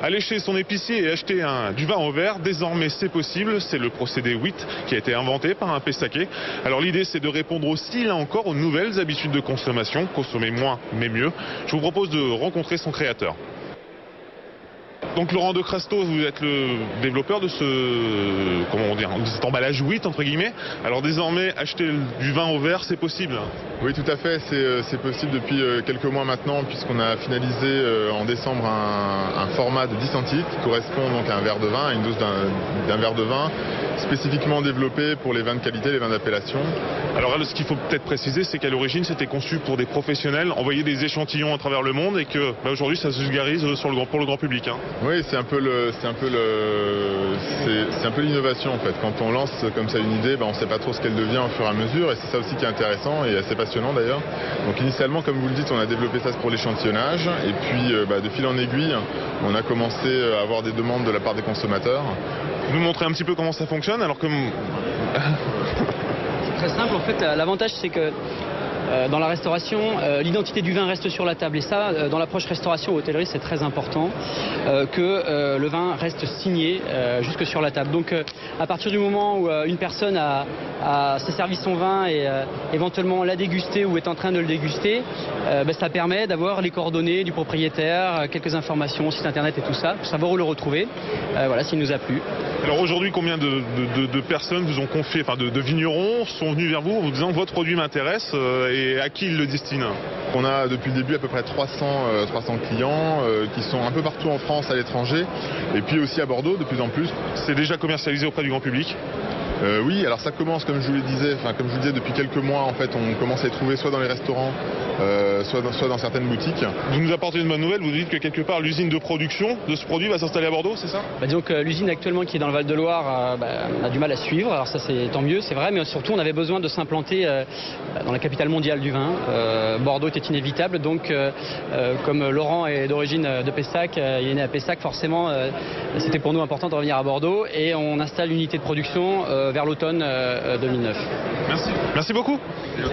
Aller chez son épicier et acheter du vin au verre, désormais c'est possible. C'est le procédé WIT qui a été inventé par un Pessaquais. Alors l'idée c'est de répondre aussi, là encore, aux nouvelles habitudes de consommation. Consommer moins mais mieux. Je vous propose de rencontrer son créateur. Donc Laurent de Crasto, vous êtes le développeur de cet emballage WIT entre guillemets. Alors désormais, acheter du vin au verre, c'est possible? Oui, tout à fait, c'est possible depuis quelques mois maintenant, puisqu'on a finalisé en décembre un format de 10 centilitres qui correspond donc à un verre de vin, à une dose d'un verre de vin, spécifiquement développé pour les vins de qualité, les vins d'appellation. Alors ce qu'il faut peut-être préciser, c'est qu'à l'origine c'était conçu pour des professionnels, envoyer des échantillons à travers le monde, et que aujourd'hui ça se vulgarise pour le grand public. Hein. Oui, c'est un peu l'innovation en fait. Quand on lance comme ça une idée, on ne sait pas trop ce qu'elle devient au fur et à mesure, et c'est ça aussi qui est intéressant et assez passionnant d'ailleurs. Donc initialement, comme vous le dites, on a développé ça pour l'échantillonnage, et puis de fil en aiguille, on a commencé à avoir des demandes de la part des consommateurs. Vous nous montrez un petit peu comment ça fonctionne, alors que... C'est très simple, en fait, l'avantage c'est que dans la restauration, l'identité du vin reste sur la table, et ça, dans l'approche restauration ou hôtellerie, c'est très important que le vin reste signé jusque sur la table. Donc à partir du moment où une personne s'est servi son vin et éventuellement l'a dégusté ou est en train de le déguster, ça permet d'avoir les coordonnées du propriétaire, quelques informations, site internet et tout ça, pour savoir où le retrouver, voilà, s'il nous a plu. Alors aujourd'hui, combien de personnes vous ont confié, de vignerons sont venus vers vous en vous disant votre produit m'intéresse, et à qui ils le destinent? On a depuis le début à peu près 300 clients qui sont un peu partout en France, à l'étranger, et puis aussi à Bordeaux de plus en plus. C'est déjà commercialisé auprès du grand public? Oui, alors ça commence, comme je vous le disais, depuis quelques mois, en fait, on commence à les trouver soit dans les restaurants, soit dans certaines boutiques. Vous nous apportez une bonne nouvelle, vous dites que quelque part l'usine de production de ce produit va s'installer à Bordeaux, c'est ça? Disons que l'usine actuellement qui est dans le Val-de-Loire a du mal à suivre, alors ça c'est tant mieux, c'est vrai, mais surtout on avait besoin de s'implanter dans la capitale mondiale du vin. Bordeaux était inévitable, donc comme Laurent est d'origine de Pessac, il est né à Pessac, forcément c'était pour nous important de revenir à Bordeaux, et on installe l'unité de production vers l'automne 2009. Merci beaucoup. Merci.